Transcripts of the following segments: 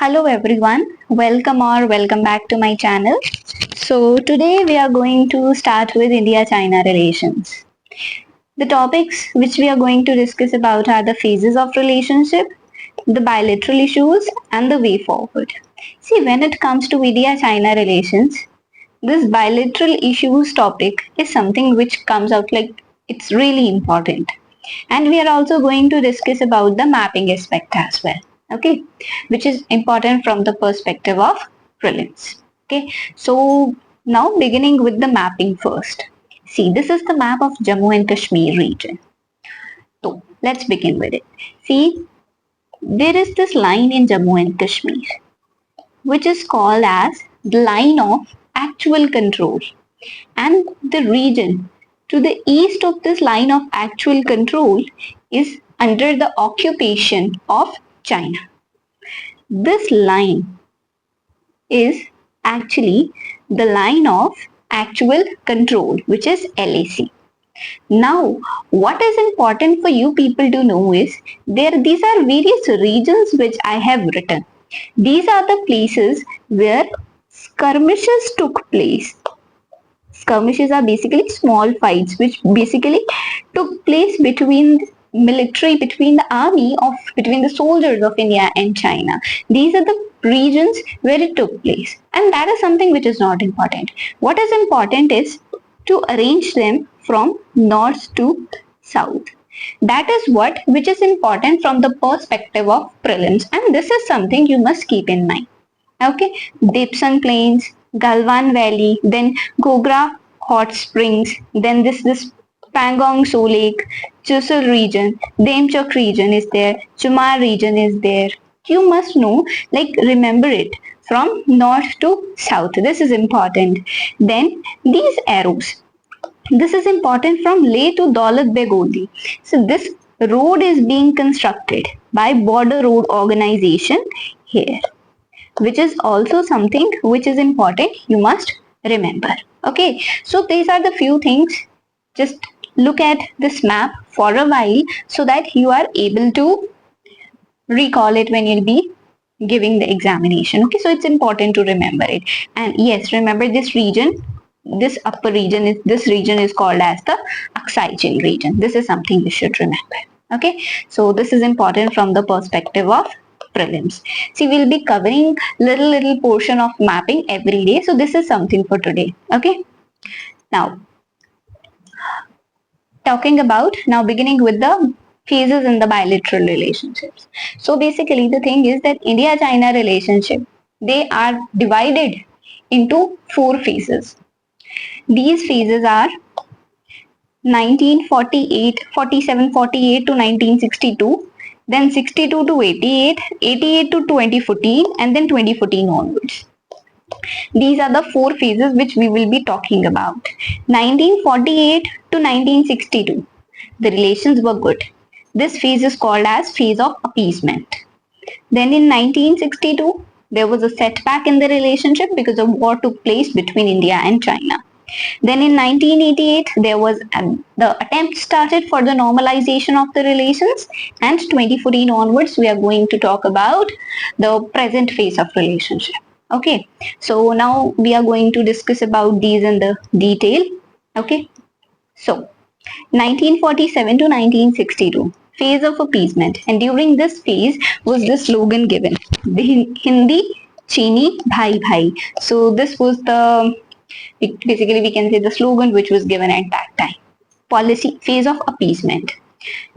Hello everyone, welcome back to my channel. So today we are going to start with India-China relations. The topics which we are going to discuss about are the phases of relationship, the bilateral issues and the way forward. See, when it comes to India-China relations, this bilateral issues topic is something which comes out like it's really important. And we are also going to discuss about the mapping aspect as well, okay, which is important from the perspective of prelims. Okay, so now beginning with the mapping first. See, this is the map of Jammu and Kashmir region. So let's begin with it. See, there is this line in Jammu and Kashmir which is called as the line of actual control, and the region to the east of this line of actual control is under the occupation of China. This line is actually the line of actual control, which is LAC. Now, what is important for you people to know is these are various regions which I have written. These are the places where skirmishes took place. Skirmishes are basically small fights which basically took place between between the army of between the soldiers of India and China. These are the regions where it took place, and that is something which is not important. What is important is to arrange them from north to south. That is what which is important from the perspective of prelims, and this is something you must keep in mind. Okay, Dipsang Plains, Galwan Valley, then Gogra Hot Springs, then this Pangong So Lake, Chusul region, Demchok region is there, Chumar region is there. You must know, like remember it from north to south. This is important. Then these arrows. This is important from Leh to Daulat Beg Oldi. So this road is being constructed by Border Road Organization here, which is also something which is important you must remember. Okay, so these are the few things. Just look at this map for a while so that you are able to recall it when you'll be giving the examination. Okay, so it's important to remember it. And yes, remember this region, this upper region is called as the Aksai Chin region. This is something you should remember. Okay, so this is important from the perspective of prelims. See, we'll be covering little portion of mapping every day, so this is something for today. Okay, now beginning with the phases in the bilateral relationships. So basically the thing is that India-China relationship, they are divided into 4 phases. These phases are 1948, 47, 48 to 1962, then 62 to 88, 88 to 2014, and then 2014 onwards. These are the 4 phases which we will be talking about. 1948 to 1962, the relations were good. This phase is called as phase of appeasement. Then in 1962, there was a setback in the relationship because a war took place between India and China. Then in 1988, there was the attempt started for the normalization of the relations, and 2014 onwards, we are going to talk about the present phase of relationship. Okay, so now we are going to discuss about these in the detail. Okay, so 1947 to 1962, phase of appeasement, and during this phase was the slogan given, the Hindi Chini Bhai Bhai. So this was the, basically we can say, the slogan which was given at that time. Policy phase of appeasement.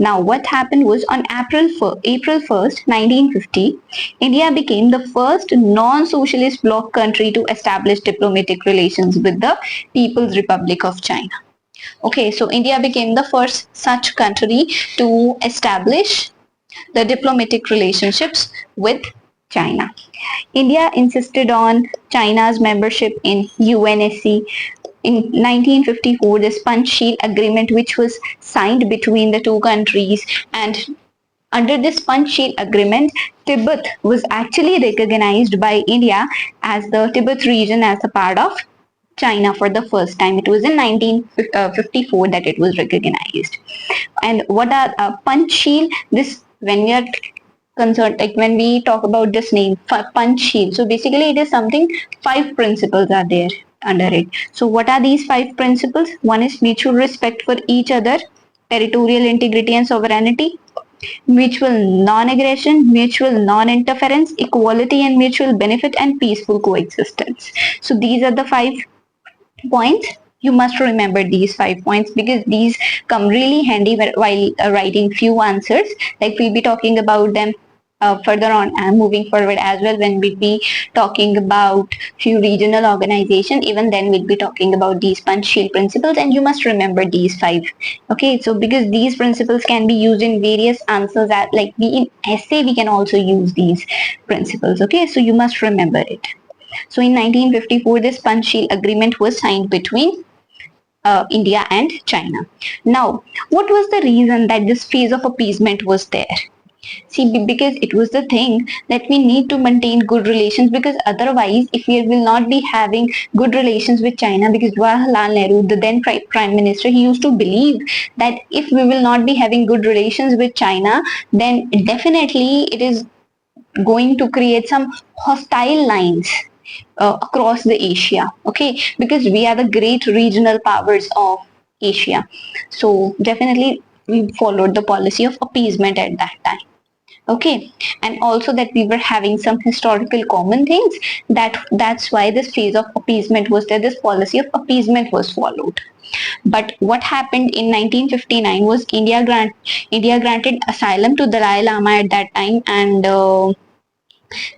Now what happened was on April 1st, 1950, India became the first non-socialist bloc country to establish diplomatic relations with the People's Republic of China. Okay, so India became the first such country to establish the diplomatic relationships with China. India insisted on China's membership in UNSC. In 1954, this Panchsheel Agreement, which was signed between the two countries, and under this Panchsheel Agreement, Tibet was actually recognized by India as the Tibet region as a part of China for the first time. It was in 1954 that it was recognized. And what are Panchsheel? This, when we are concerned, like when we talk about this name, Panchsheel. So basically it is something, 5 principles are there under it. So what are these 5 principles? One is mutual respect for each other, territorial integrity and sovereignty, mutual non-aggression, mutual non-interference, equality and mutual benefit, and peaceful coexistence. So these are the 5 points. You must remember these 5 points because these come really handy while writing few answers. Like we'll be talking about them further on and moving forward as well, when we'll be talking about few regional organization. Even then we'll be talking about these Panchsheel principles, and you must remember these 5. Okay, so because these principles can be used in various answers, at like we in essay we can also use these principles. Okay, so you must remember it. So in 1954, this Panchsheel agreement was signed between India and China. Now, what was the reason that this phase of appeasement was there? See, because it was the thing that we need to maintain good relations, because otherwise, if we will not be having good relations with China, because Jawaharlal Nehru, the then Prime Minister, he used to believe that if we will not be having good relations with China, then definitely it is going to create some hostile lines across the Asia, okay, because we are the great regional powers of Asia. So definitely we followed the policy of appeasement at that time. Okay, and also that we were having some historical common things, that's why this phase of appeasement was there, this policy of appeasement was followed. But what happened in 1959 was India granted asylum to Dalai Lama at that time, and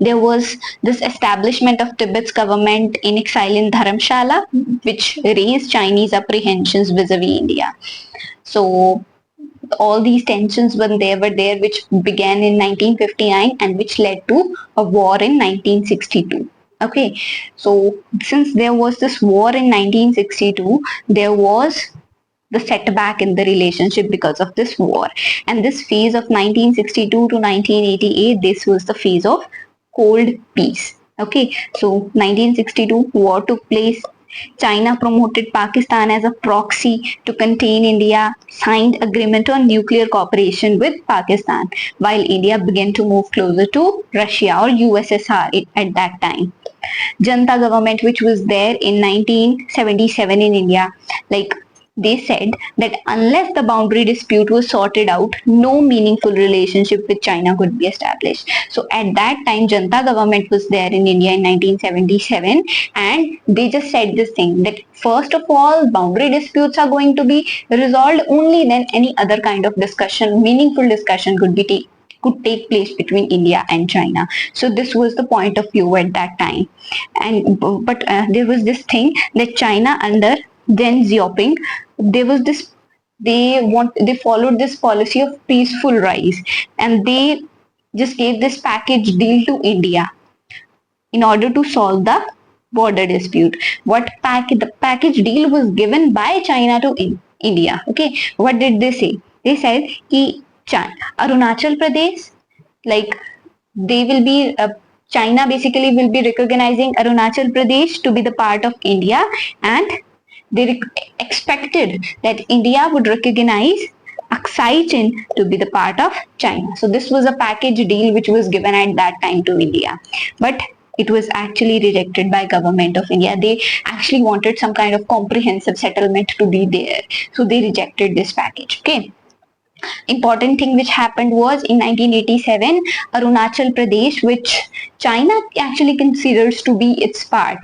there was this establishment of Tibet's government in exile in Dharamshala, which raised Chinese apprehensions vis-a-vis India. So all these tensions when they were there, which began in 1959 and which led to a war in 1962. Okay, so since there was this war in 1962, there was the setback in the relationship because of this war. And this phase of 1962 to 1988, this was the phase of cold peace. Okay, so 1962 war took place. China promoted Pakistan as a proxy to contain India, signed agreement on nuclear cooperation with Pakistan, while India began to move closer to Russia or USSR at that time. Janta government, which was there in 1977 in India, like they said that unless the boundary dispute was sorted out, no meaningful relationship with China could be established. So at that time, Janta government was there in India in 1977, and they just said this thing that first of all, boundary disputes are going to be resolved, only then any other kind of discussion, meaningful discussion could take place between India and China. So this was the point of view at that time. And but there was this thing that China under Deng Xiaoping, there was this, they followed this policy of peaceful rise, and they just gave this package deal to India in order to solve the border dispute. The package deal was given by China to India. Okay, what did they say? They said कि Arunachal Pradesh, like they will be China basically will be recognizing Arunachal Pradesh to be the part of India, and they expected that India would recognize Aksai Chin to be the part of China. So this was a package deal which was given at that time to India, but it was actually rejected by government of India. They actually wanted some kind of comprehensive settlement to be there, so they rejected this package. Okay. Important thing which happened was in 1987, Arunachal Pradesh, which China actually considers to be its part,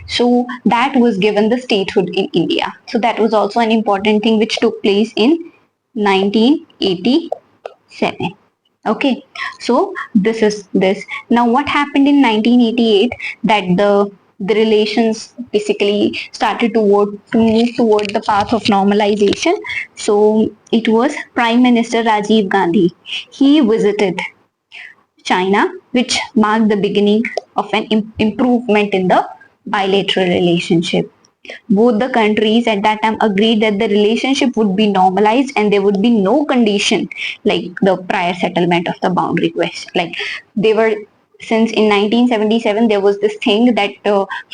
so that was given the statehood in India. So that was also an important thing which took place in 1987. Okay, so this is this. Now what happened in 1988, that the relations basically started to move toward the path of normalization. So it was Prime Minister Rajiv Gandhi. He visited China, which marked the beginning of an improvement in the bilateral relationship. Both the countries at that time agreed that the relationship would be normalized and there would be no condition like the prior settlement of the boundary question. Like they were since in 1977 there was this thing that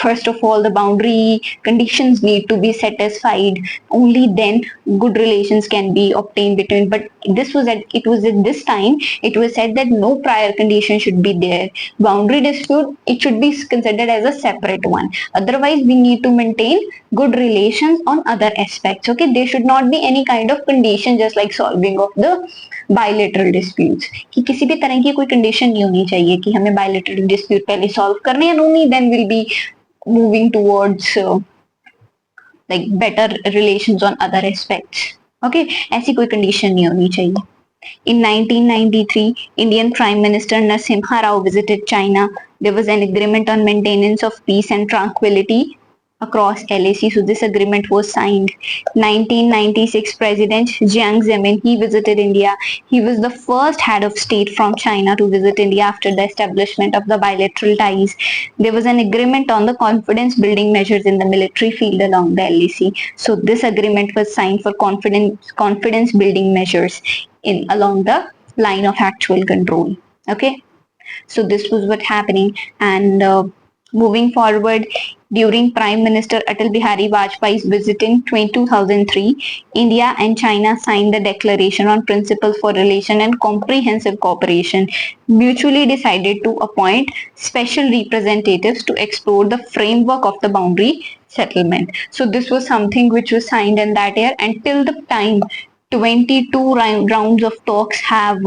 first of all the boundary conditions need to be satisfied, only then good relations can be obtained between. But it was at this time it was said that no prior condition should be there. Boundary dispute, it should be considered as a separate one. Otherwise we need to maintain good relations on other aspects. Okay, there should not be any kind of condition, just like solving of the bilateral disputes, कि किसी भी तरह की कोई condition नहीं होनी चाहिए कि हमें बायलेटरल डिस्प्यूट पहले सॉल्व करने हैं, only then will be moving towards like better relations on other aspects. Okay, ऐसी कोई कंडीशन नहीं होनी चाहिए. In 1993, Indian Prime Minister Narasimha Rao visited China. There was an agreement on maintenance of peace and tranquility across LAC. So this agreement was signed. 1996 President Jiang Zemin, he visited India. He was the first head of state from China to visit India after the establishment of the bilateral ties. There was an agreement on the confidence building measures in the military field along the LAC. So this agreement was signed for confidence building measures in along the line of actual control. Okay, so this was what happening. And moving forward, during Prime Minister Atal Bihari Vajpayee's visit in 2003, India and China signed the Declaration on Principles for Relation and Comprehensive Cooperation, mutually decided to appoint special representatives to explore the framework of the boundary settlement. So this was something which was signed in that year, and till the time 22 rounds of talks have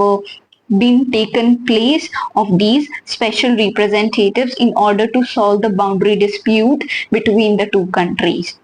been taken place of these special representatives in order to solve the boundary dispute between the two countries.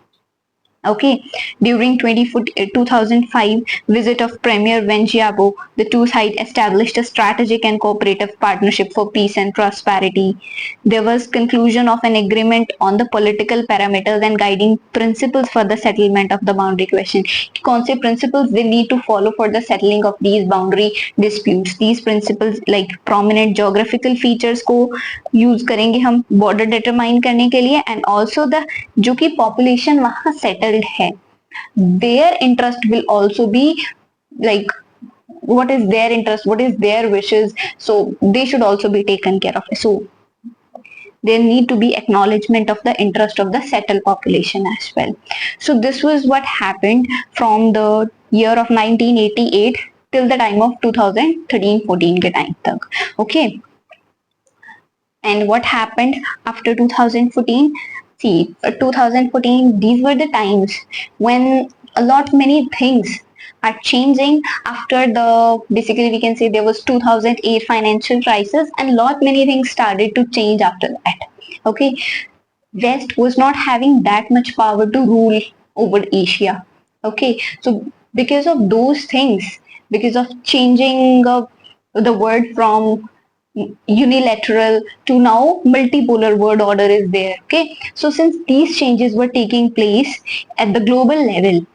Okay, during 2005 visit of Premier Wen Jiabo, the two sides established a strategic and cooperative partnership for peace and prosperity. There was conclusion of an agreement on the political parameters and guiding principles for the settlement of the boundary question. कौन से principles they need to follow for the settling of these boundary disputes? These principles like prominent geographical features को use करेंगे हम border determine करने के लिए, and also the जो कि population वहाँ settle है, their interest will also be like what is their interest, what is their wishes, so they should also be taken care of. So there need to be acknowledgement of the interest of the settled population as well. So this was what happened from the year of 1988 till the time of 2013-14 के time तक. Okay, and what happened after 2014? See, 2014, these were the times when a lot many things are changing after the, basically we can say there was 2008 financial crisis, and lot many things started to change after that. Okay, West was not having that much power to rule over Asia. Okay, so because of those things, because of changing the word from unilateral to now multipolar world order is there. Okay, so since these changes were taking place at the global level,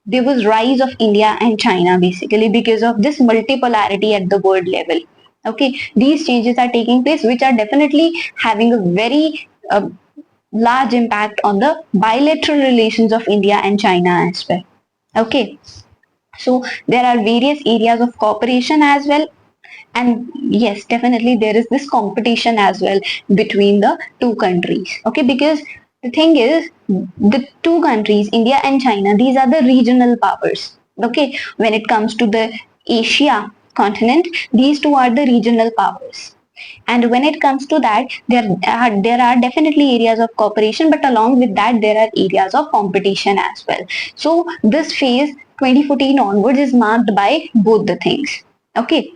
there was rise of India and China basically because of this multipolarity at the world level. Okay, these changes are taking place which are definitely having a very large impact on the bilateral relations of India and China as well. Okay, so there are various areas of cooperation as well. And yes, definitely there is this competition as well between the two countries. Okay, because the thing is, the two countries, India and China, these are the regional powers. Okay, when it comes to the Asia continent, these two are the regional powers. And when it comes to that, there are definitely areas of cooperation, but along with that, there are areas of competition as well. So this phase 2014 onwards is marked by both the things. Okay.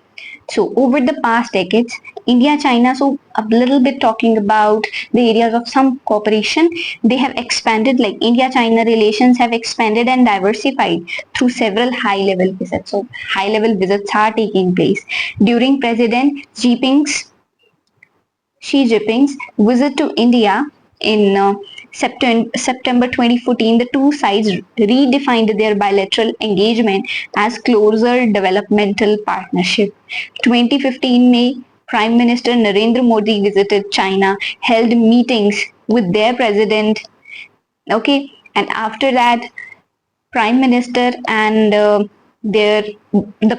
So over the past decades, India, China, so a little bit talking about the areas of some cooperation, they have expanded, like India-China relations have expanded and diversified through several high-level visits. So high-level visits are taking place. During President Xi Jinping's visit to India in September 2014, the two sides redefined their bilateral engagement as closer developmental partnership. 2015 May, Prime Minister Narendra Modi visited China, held meetings with their president. Okay, and after that, Prime Minister and the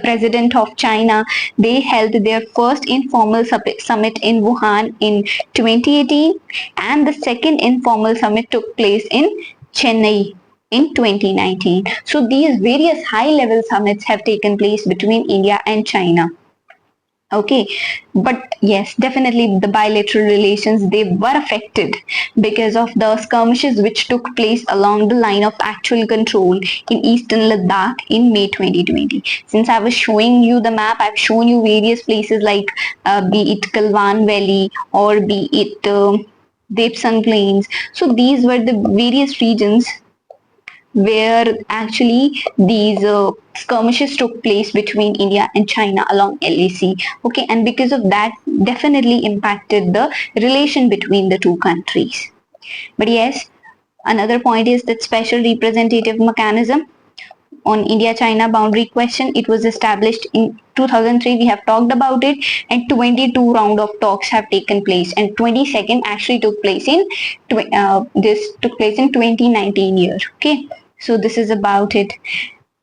president of China, they held their first informal summit in Wuhan in 2018, and the second informal summit took place in Chennai in 2019. So these various high level summits have taken place between India and China. Okay, but yes, definitely the bilateral relations, they were affected because of the skirmishes which took place along the line of actual control in eastern Ladakh in May 2020. Since I was showing you the map, I've shown you various places like be it Kalwan Valley or be it Depsang Plains. So these were the various regions where actually these skirmishes took place between India and China along LAC. Okay, and because of that, definitely impacted the relation between the two countries. But yes, another point is that special representative mechanism on India-China boundary question. It was established in 2003. We have talked about it, and 22 round of talks have taken place, and 22nd actually took place in this took place in 2019 year. Okay, so this is about it.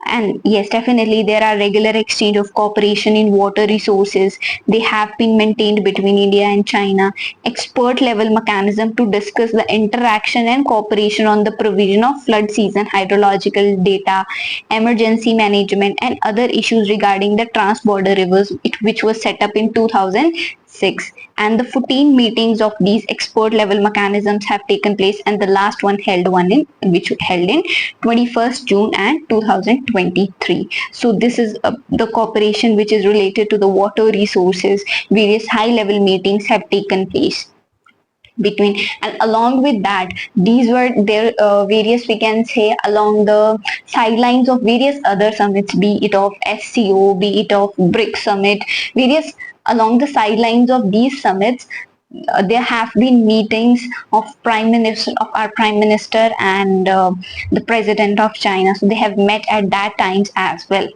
And yes, definitely there are regular exchange of cooperation in water resources. They have been maintained between India and China. Expert level mechanism to discuss the interaction and cooperation on the provision of flood season hydrological data, emergency management, and other issues regarding the trans-border rivers, which was set up in 2006. And the 14 meetings of these expert level mechanisms have taken place, and the last one held which held in 21st June and 2023. So this is the cooperation which is related to the water resources. Various high level meetings have taken place between, and along with that, these were there various, we can say, along the sidelines of various other summits, be it of SCO, be it of BRIC summit, various along the sidelines of these summits. There have been meetings of our prime minister and the president of China, so they have met at that times as well.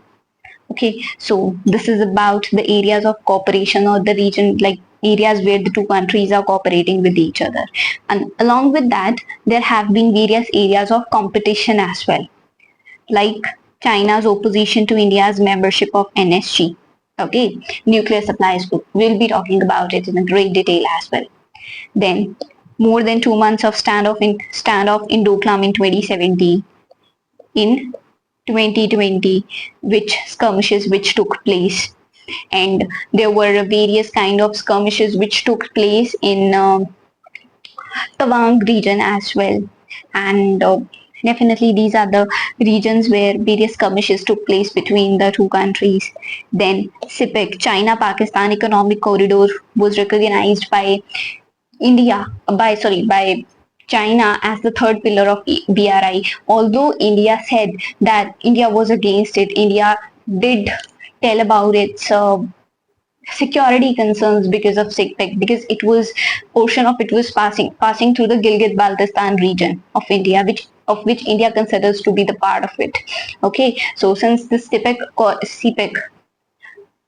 Okay, so this is about the areas of cooperation or the region, like areas where the two countries are cooperating with each other. And along with that, there have been various areas of competition as well, like China's opposition to India's membership of NSG. Okay, nuclear supplies group. We'll be talking about it in a great detail as well. Then more than 2 months of standoff in Doklam in 2017. In 2020, which skirmishes which took place, and there were various kind of skirmishes which took place in Tawang region as well, and definitely these are the regions where various skirmishes took place between the two countries. Then CPEC, China-Pakistan Economic Corridor, was recognized by by China as the third pillar of BRI. Although India said that India was against it, India did tell about its security concerns because of CPEC, because it was portion of it was passing through the Gilgit-Baltistan region of India, which India considers to be the part of it. Okay, so since the CPEC,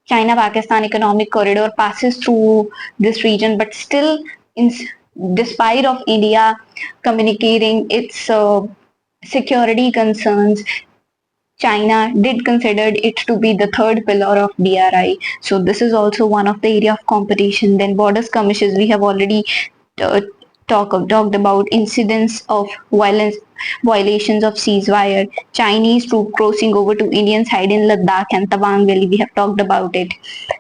China-Pakistan Economic Corridor, passes through this region, but still, despite of India communicating its security concerns, China did consider it to be the third pillar of BRI. So this is also one of the area of competition. Then border skirmishes, we have already uh, talked about incidents of violations of ceasefire, Chinese troop crossing over to Indian side in Ladakh and Tawang Valley. We have talked about it.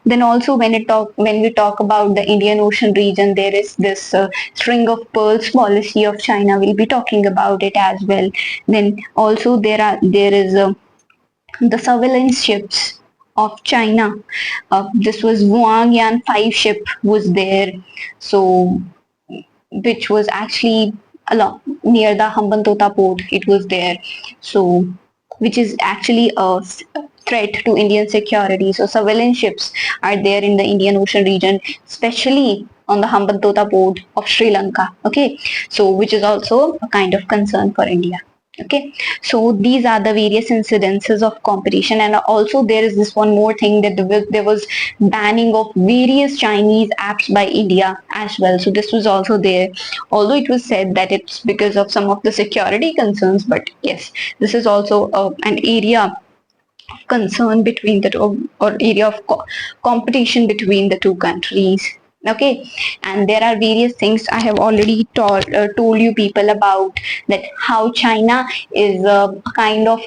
Then also when we talk about the Indian Ocean region, there is this string of pearls policy of China. We'll be talking about it as well. Then also there is the surveillance ships of China. This was Guangyan 5 ship was there. So which was actually along near the Hambantota port. It was there. So which is actually a threat to Indian security. So surveillance ships are there in the Indian Ocean region, especially on the Hambantota port of Sri Lanka. Okay, so which is also a kind of concern for India. Okay, so these are the various incidences of competition, and also there is this one more thing, that there was banning of various Chinese apps by India as well. So this was also there, although it was said that it's because of some of the security concerns, but yes, this is also an area concern between the two, or area of competition between the two countries. Okay, and there are various things I have already told you people about, that how China is a kind of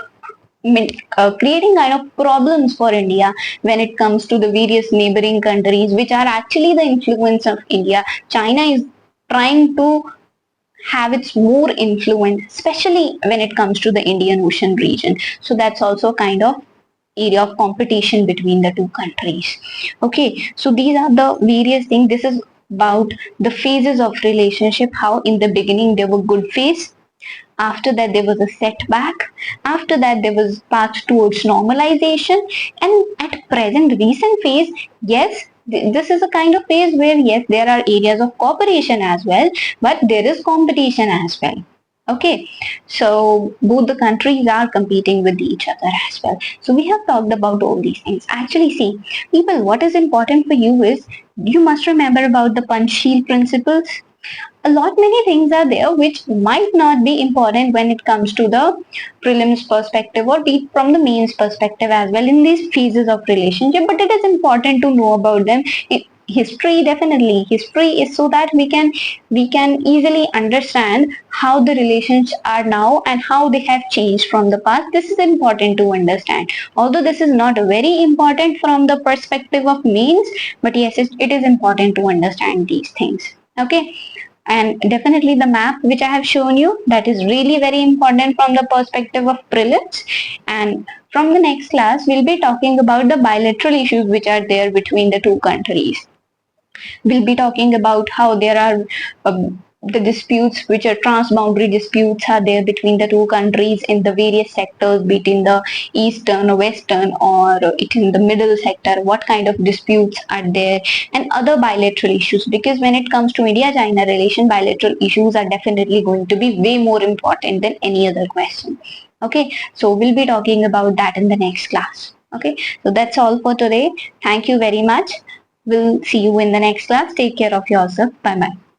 creating kind of problems for India when it comes to the various neighboring countries which are actually the influence of India. China is trying to have its more influence, especially when it comes to the Indian Ocean region. So that's also kind of area of competition between the two countries. Okay, so these are the various things. This is about the phases of relationship, how in the beginning there were good phase, after that there was a setback, after that there was path towards normalization, and at present recent phase, yes, this is a kind of phase where yes, there are areas of cooperation as well, but there is competition as well. Okay, so both the countries are competing with each other as well. So we have talked about all these things. Actually, see, people, what is important for you is you must remember about the Panchsheel principles. A lot many things are there which might not be important when it comes to the prelims perspective or from the mains perspective as well in these phases of relationship, but it is important to know about them. History, definitely history is so that we can easily understand how the relations are now and how they have changed from the past. This is important to understand, although this is not very important from the perspective of mains, but yes, it is important to understand these things. Okay, and definitely the map which I have shown you, that is really very important from the perspective of prelims. And from the next class we'll be talking about the bilateral issues which are there between the two countries. We'll be talking about how there are the disputes which are transboundary disputes are there between the two countries in the various sectors, be it in the eastern or western or it in the middle sector, what kind of disputes are there, and other bilateral issues, because when it comes to India-China relation, bilateral issues are definitely going to be way more important than any other question. Okay, so we'll be talking about that in the next class. Okay, so that's all for today. Thank you very much. We'll see you in the next class. Take care of yourself. Bye bye.